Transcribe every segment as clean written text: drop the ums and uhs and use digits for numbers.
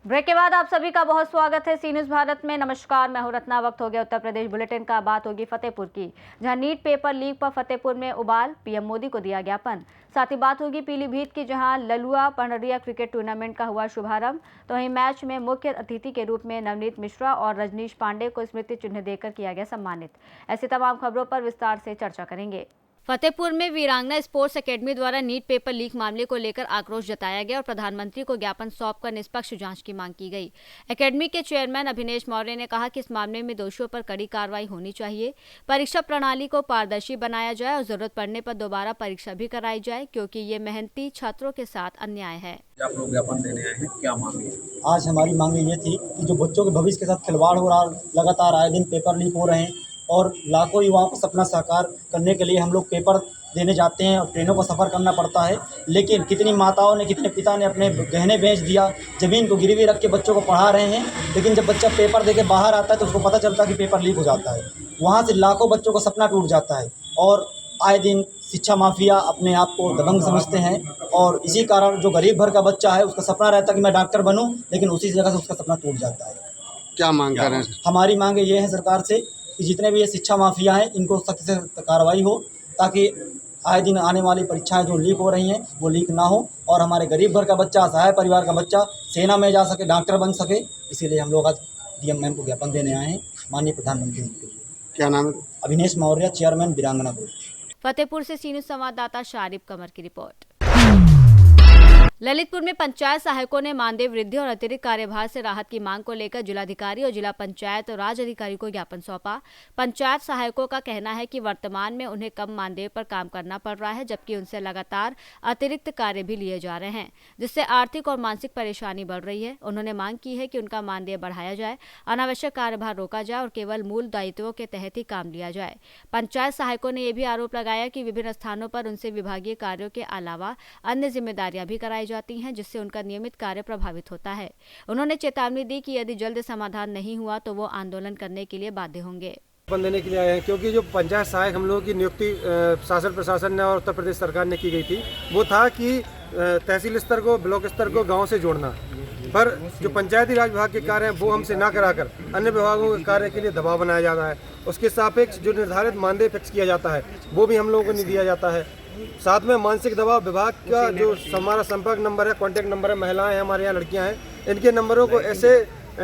Break के बाद आप सभी का बहुत स्वागत है सी न्यूज़ भारत में। नमस्कार, मैं हूं रत्ना। वक्त हो गया उत्तर प्रदेश बुलेटिन का। बात होगी फतेहपुर की, जहां नीट पेपर लीक पर फतेहपुर में उबाल, पीएम मोदी को दिया ज्ञापन। साथ ही बात होगी पीलीभीत की, जहां ललुआ पंडरिया क्रिकेट टूर्नामेंट का हुआ शुभारंभ। तो वहीं मैच में मुख्य अतिथि के रूप में नवनीत मिश्रा और रजनीश पांडे को स्मृति चिन्ह देकर किया गया सम्मानित। ऐसी तमाम खबरों पर विस्तार से चर्चा करेंगे। फतेहपुर में वीरांगना स्पोर्ट्स एकेडमी द्वारा नीट पेपर लीक मामले को लेकर आक्रोश जताया गया और प्रधानमंत्री को ज्ञापन सौंपकर निष्पक्ष जांच की मांग की गई। एकेडमी के चेयरमैन अभिनेश मौर्य ने कहा कि इस मामले में दोषियों पर कड़ी कार्रवाई होनी चाहिए। परीक्षा प्रणाली को पारदर्शी बनाया जाए और जरूरत पड़ने पर दोबारा परीक्षा भी कराई जाए, क्योंकि ये मेहनती छात्रों के साथ अन्याय है। आप लोग ज्ञापन देने आए हैं, क्या मांग है? आज हमारी मांग ये थी कि जो बच्चों के भविष्य के साथ खिलवाड़ हो रहा, लगातार आए दिन पेपर लीक हो रहे हैं और लाखों युवाओं को सपना साकार करने के लिए हम लोग पेपर देने जाते हैं और ट्रेनों का सफ़र करना पड़ता है। लेकिन कितनी माताओं ने, कितने पिता ने अपने गहने बेच दिया, ज़मीन को गिरवी रख के बच्चों को पढ़ा रहे हैं। लेकिन जब बच्चा पेपर दे के बाहर आता है तो उसको पता चलता है कि पेपर लीक हो जाता है। वहाँ से लाखों बच्चों का सपना टूट जाता है और आए दिन शिक्षा माफिया अपने आप को दबंग समझते हैं और इसी कारण जो गरीब घर का बच्चा है उसका सपना रहता है कि मैं डॉक्टर बनूं, लेकिन उसी जगह से उसका सपना टूट जाता है। क्या मांग कर रहे हैं? हमारी मांगे ये है सरकार से कि जितने भी ये शिक्षा माफिया हैं इनको सख्त से कार्रवाई हो, ताकि आए दिन आने वाली परीक्षाएं जो लीक हो रही हैं वो लीक ना हो और हमारे गरीब घर का बच्चा, असहाय परिवार का बच्चा सेना में जा सके, डॉक्टर बन सके। इसीलिए हम लोग आज डीएम मैम को ज्ञापन देने आए हैं माननीय प्रधानमंत्री जी के लिए। क्या नाम है? अभिनेश मौर्य, चेयरमैन वीरांगना बोर्ड। फतेहपुर से सी न्यूज़ संवाददाता शारिब कमर की रिपोर्ट। ललितपुर में पंचायत सहायकों ने मानदेय वृद्धि और अतिरिक्त कार्यभार से राहत की मांग को लेकर जिलाधिकारी और जिला पंचायत और राज अधिकारी को ज्ञापन सौंपा। पंचायत सहायकों का कहना है कि वर्तमान में उन्हें कम मानदेय पर काम करना पड़ रहा है, जबकि उनसे लगातार अतिरिक्त कार्य भी लिए जा रहे हैं, जिससे आर्थिक और मानसिक परेशानी बढ़ रही है। उन्होंने मांग की है कि उनका मानदेय बढ़ाया जाए, अनावश्यक कार्यभार रोका जाए और केवल मूल दायित्वों के तहत ही काम लिया जाए। पंचायत सहायकों ने यह भी आरोप लगाया कि विभिन्न स्थानों पर उनसे विभागीय कार्यों के अलावा अन्य जिम्मेदारियां भी कराई जाती हैं, जिससे उनका नियमित कार्य प्रभावित होता है। उन्होंने चेतावनी दी कि यदि जल्द समाधान नहीं हुआ तो वो आंदोलन करने के लिए बाध्य होंगे। देने के लिए आए हैं, क्योंकि जो पंचायत सहायक हम लोगों की नियुक्ति शासन प्रशासन ने और उत्तर प्रदेश सरकार ने की गई थी, वो था कि तहसील स्तर को, ब्लॉक स्तर को गांव से जोड़ना। पर जो पंचायती राज विभाग के कार्य हैं वो हमसे ना कराकर अन्य विभागों के कार्य के लिए दबाव बनाया जा रहा है। उसके सापेक्ष जो निर्धारित मानदेय फिक्स किया जाता है वो भी हम लोगों को नहीं दिया जाता है। साथ में मानसिक दबाव, विभाग का जो हमारा संपर्क नंबर है, कॉन्टैक्ट नंबर है, महिलाएं हैं हमारे यहाँ, लड़कियां हैं, इनके नंबरों को ऐसे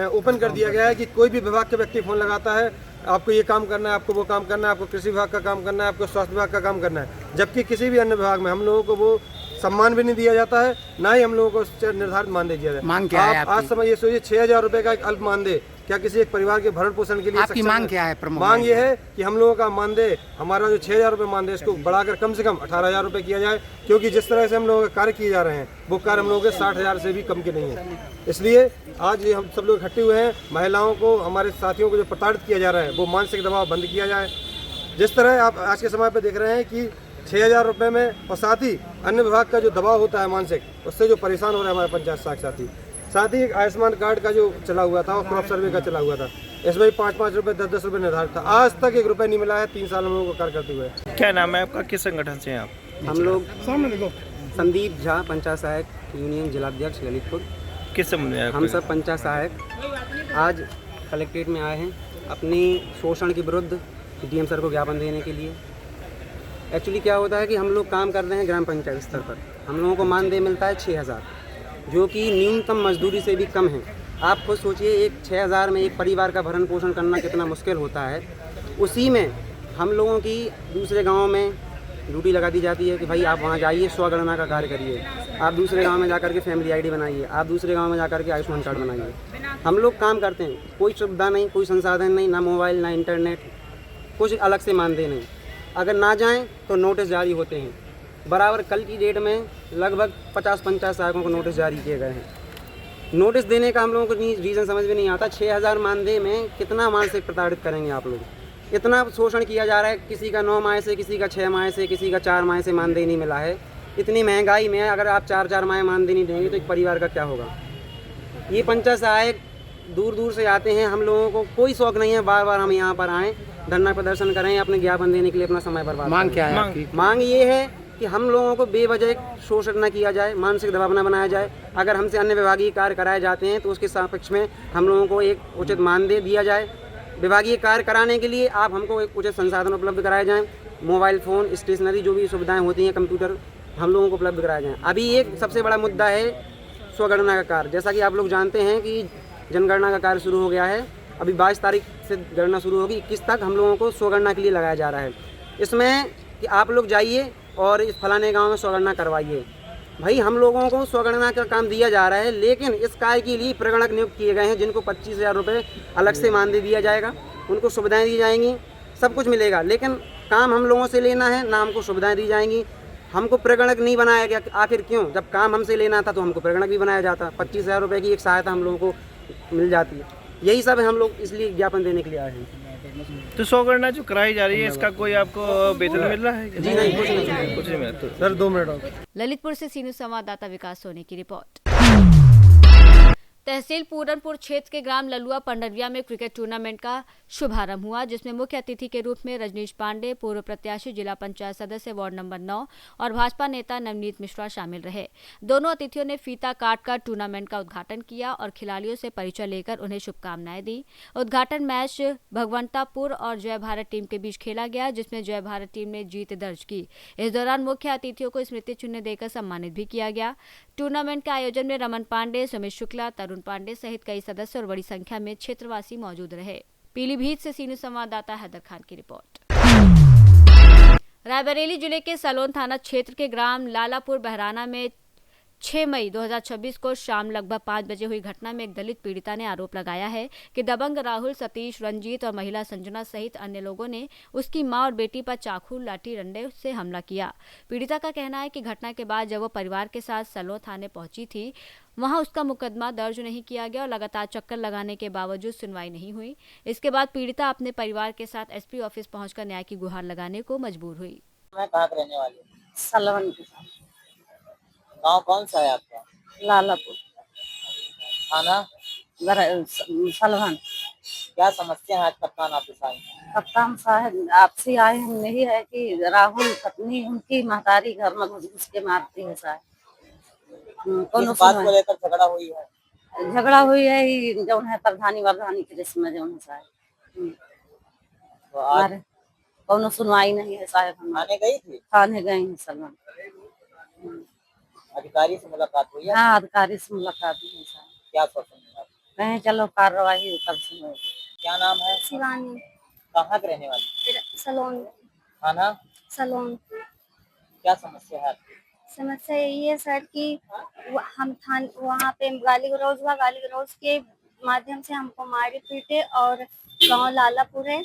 ओपन कर दिया गया है कि कोई भी विभाग के व्यक्ति फ़ोन लगाता है, आपको ये काम करना है, आपको वो काम करना है, आपको कृषि विभाग का काम करना है, आपको स्वास्थ्य विभाग का काम करना है, जबकि किसी भी अन्य विभाग में हम लोगों को वो सम्मान भी नहीं दिया जाता है, ना ही हम लोगों को निर्धारित मानदेय दिया जाता है। मांग क्या है आप आज समय ये सोचिए, 6,000 रुपये का एक अल्प मानदेय क्या किसी एक परिवार के भरण पोषण के लिए आपकी मांग क्या है? प्रमुख मांग ये है कि हम लोगों का मानदेय, हमारा जो 6,000 रुपये मानदेय, इसको बढ़ाकर कम से कम 18,000 रुपये किया जाए, क्योंकि जिस तरह से हम लोगों के कार्य किए जा रहे हैं वो कार्य हम लोगों के 60,000 से भी कम के नहीं है। इसलिए आज ये हम सब लोग इकट्ठे हुए हैं। महिलाओं को, हमारे साथियों को जो प्रताड़ित किया जा रहा है वो मानसिक दबाव बंद किया जाए। जिस तरह आप आज के समय पर देख रहे हैं कि 6,000 रुपये में, और साथ ही अन्य विभाग का जो दबाव होता है मानसिक, उससे जो परेशान हो रहे हैं हमारे पंचायत सहायक साथी। साथ ही आयुष्मान कार्ड का जो चला हुआ था और क्रॉप सर्वे का चला हुआ था, इसमें 5-5 रुपये, 10-10 रुपये निर्धारित था। आज तक 1 रुपये नहीं मिला है 3 साल हम लोगों को कार्य करते हुए। क्या नाम है आपका, किस संगठन से हैं आप? हम लोग संदीप झा, पंचायत सहायक यूनियन जिलाध्यक्ष ललितपुर। किस संबंध में? हम सब पंचायत सहायक आज कलेक्ट्रेट में आए हैं अपनी शोषण के विरुद्ध डीएम सर को ज्ञापन देने के लिए। एक्चुअली क्या होता है कि हम लोग काम कर रहे हैं ग्राम पंचायत स्तर पर, हम लोगों को मानदेय मिलता है 6,000, जो कि न्यूनतम मजदूरी से भी कम है। आप खुद सोचिए, एक 6,000 में एक परिवार का भरण पोषण करना कितना मुश्किल होता है। उसी में हम लोगों की दूसरे गाँव में ड्यूटी लगा दी जाती है कि भाई आप वहाँ जाइए, स्वगणना का कार्य करिए, आप दूसरे गांव में जाकर के फैमिली आईडी बनाइए, आप दूसरे गांव में जाकर के आयुष्मान कार्ड बनाइए। हम लोग काम करते हैं, कोई सुविधा नहीं, कोई संसाधन नहीं, ना मोबाइल, ना इंटरनेट, कुछ अलग से मानदेय नहीं। अगर ना जाएं तो नोटिस जारी होते हैं। बराबर कल की डेट में लगभग 50 पंचायत सहायकों को नोटिस जारी किए गए हैं। नोटिस देने का हम लोगों को रीज़न समझ में नहीं आता। 6,000 मानदेय में कितना मानसिक प्रताड़ित करेंगे आप लोग? इतना शोषण किया जा रहा है, किसी का 9 माह से, किसी का 6 माह से, किसी का 4 माह से मानदेय नहीं मिला है। इतनी महंगाई में अगर आप 4-4 माह मानदेय नहीं देंगे तो एक परिवार का क्या होगा? ये पंचायत सहायक दूर दूर से आते हैं, हम लोगों को कोई शौक नहीं है बार बार हम यहाँ पर आएँ, धरना प्रदर्शन करें, अपने ज्ञापन देने के लिए अपना समय बर्बाद मांग करें। क्या है मांग- आपकी? मांग ये है कि हम लोगों को बेवजह शोषण न किया जाए, मानसिक दबाव न बनाया जाए। अगर हमसे अन्य विभागीय कार्य कराए जाते हैं तो उसके सापेक्ष में हम लोगों को एक उचित मानदेय दिया जाए। विभागीय कार्य कराने के लिए आप हमको एक उचित संसाधन उपलब्ध कराए जाएँ, मोबाइल फ़ोन, स्टेशनरी जो भी सुविधाएं होती हैं, कंप्यूटर हम लोगों को उपलब्ध कराए जाएँ। अभी एक सबसे बड़ा मुद्दा है स्वगणना का कार्य। जैसा कि आप लोग जानते हैं कि जनगणना का कार्य शुरू हो गया है, अभी 22 तारीख से गणना शुरू होगी, 21 तक हम लोगों को स्वगणना के लिए लगाया जा रहा है। इसमें कि आप लोग जाइए और इस फलाने गांव में स्वगणना करवाइए। भाई हम लोगों को स्वगणना का काम दिया जा रहा है, लेकिन इस कार्य के लिए प्रगणक नियुक्त किए गए हैं जिनको 25,000 रुपये अलग से मानदेय दिया जाएगा, उनको सुविधाएं दी जाएंगी, सब कुछ मिलेगा, लेकिन काम हम लोगों से लेना है ना हमको सुविधाएं दी जाएंगी। हमको प्रगणक नहीं बनाया गया, आखिर क्यों? जब काम हमसे लेना था तो हमको प्रगणक भी बनाया जाता। 25,000 रुपये की एक सहायता हम लोगों को मिल जाती है। यही सब है, हम लोग इसलिए ज्ञापन देने के लिए आए हैं। तो स्वगणना जो कराई जा रही है इसका कोई आपको वेतन मिल रहा है? जी नहीं, कुछ नहीं। कुछ नहीं मिला। तो सर 2 मिनट और। ललितपुर से सी न्यूज़ संवाददाता विकास सोनी की रिपोर्ट। तहसील पूरनपुर क्षेत्र के ग्राम ललुआ पंडरिया में क्रिकेट टूर्नामेंट का शुभारंभ हुआ, जिसमें मुख्य अतिथि के रूप में रजनीश पांडे, पूर्व प्रत्याशी जिला पंचायत सदस्य वार्ड नंबर 9 और भाजपा नेता नवनीत मिश्रा शामिल रहे। दोनों अतिथियों ने फीता काटकर टूर्नामेंट का उद्घाटन किया और खिलाड़ियों से परिचय लेकर उन्हें शुभकामनाएं दी। उद्घाटन मैच भगवंतापुर और जय भारत टीम के बीच खेला गया, जिसमें जय भारत टीम ने जीत दर्ज की। इस दौरान मुख्य अतिथियों को स्मृति चिन्ह देकर सम्मानित भी किया गया। टूर्नामेंट के आयोजन में रमन पांडे, सुमित शुक्ला, तरुण पांडे सहित कई सदस्य और बड़ी संख्या में क्षेत्रवासी मौजूद रहे। पीलीभीत से सी न्यूज़ संवाददाता हैदर खान की रिपोर्ट। रायबरेली जिले के सलोन थाना क्षेत्र के ग्राम लालापुर बहराना में 6 मई 2026 को शाम लगभग 5 बजे हुई घटना में एक दलित पीड़िता ने आरोप लगाया है कि दबंग राहुल, सतीश, रंजीत और महिला संजना सहित अन्य लोगों ने उसकी मां और बेटी पर चाकू, लाठी, डंडे से हमला किया। पीड़िता का कहना है कि घटना के बाद जब वो परिवार के साथ सलोन थाने पहुंची थी, वहां उसका मुकदमा दर्ज नहीं किया गया और लगातार चक्कर लगाने के बावजूद सुनवाई नहीं हुई। इसके बाद पीड़िता अपने परिवार के साथ एसपी ऑफिस पहुंचकर न्याय की गुहार लगाने को मजबूर हुई। मैं कहाँ के रहने वाली हूँ? सलवन के साथ गाँव कौन सा है आपका? लालापुर थाना? सलवन। क्या समस्या है आज कप्तान ऑफिस आई? कप्तान साहब आपसे आए हम यही है कि राहुल पत्नी उनकी महतारी घर में घुस घुस के मारती है साहब। किस बात को लेकर झगड़ा हुई है? झगड़ा हुई है ही जो है प्रधानी वर्धानी के रिश्ते में जो है साहब। तो आज हमारे कोनो सुनवाई नहीं है साहब। हम थाने गई थी? थाने गए हैं सलवन। अधिकारी से मुलाकात हुई है? हाँ, अधिकारी से मुलाकात हुई है साहब। क्या सोचें आप? कहें चलो कार्रवाई कर सुनो। क्या नाम है? शिवानी। कहाँ के रहने वाली? सलोन। थाना? सलोन। क्या समस्या है आपकी? समस्या यही है सर कि हम वहाँ पे गाली गलौज के माध्यम से हमको मारे पीटे और गांव लालापुर है,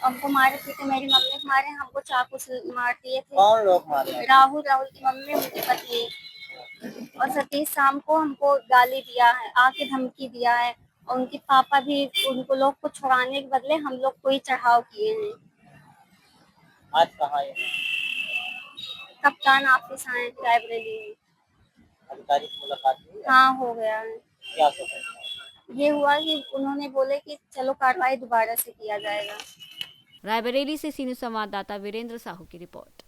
हमको मारे पीटे, मेरी मम्मी को मारे, हमको चाकू से मार दिए थे। कौन लोग मारे? राहुल की मम्मी, उनकी पत्नी और सतीश शाम को हमको गाली दिया है, आके धमकी दिया है और उनके पापा भी उनको लोग को छुड़ाने के बदले हम लोग को ही चढ़ाव किए हैं। आज कहाँ है? कप्तान ऑफिस आए रायबरेली। अधिकारी से मुलाकात हुई है? हाँ, हो गया है। क्या सोचें? ये हुआ कि उन्होंने बोले कि चलो कार्रवाई दोबारा से किया जाएगा। रायबरेली से सी न्यूज़ संवाददाता वीरेंद्र साहू की रिपोर्ट।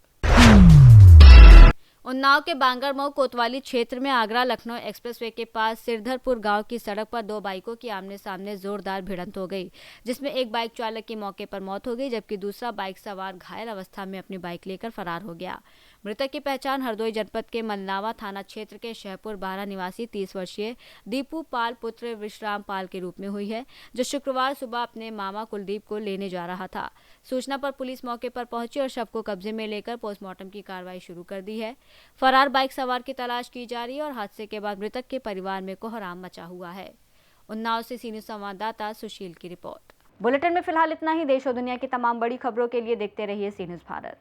उन्नाव के बांगरमऊ कोतवाली क्षेत्र में आगरा लखनऊ एक्सप्रेसवे के पास सिरधरपुर गांव की सड़क पर 2 बाइकों की आमने सामने जोरदार भिड़ंत हो गई, जिसमें एक बाइक चालक की मौके पर मौत हो गई, जबकि दूसरा बाइक सवार घायल अवस्था में अपनी बाइक लेकर फरार हो गया। मृतक की पहचान हरदोई जनपद के मलनावा थाना क्षेत्र के शहपुर बारा निवासी 30 वर्षीय दीपू पाल पुत्र विश्राम पाल के रूप में हुई है, जो शुक्रवार सुबह अपने मामा कुलदीप को लेने जा रहा था। सूचना पर पुलिस मौके पर पहुंची और शव को कब्जे में लेकर पोस्टमार्टम की कार्रवाई शुरू कर दी है। फरार बाइक सवार की तलाश की जा रही है और हादसे के बाद मृतक के परिवार में कोहराम मचा हुआ है। उन्नाव से सी न्यूज़ संवाददाता सुशील की रिपोर्ट। बुलेटिन में फिलहाल इतना ही। देश और दुनिया की तमाम बड़ी खबरों के लिए देखते रहिए सी न्यूज़ भारत।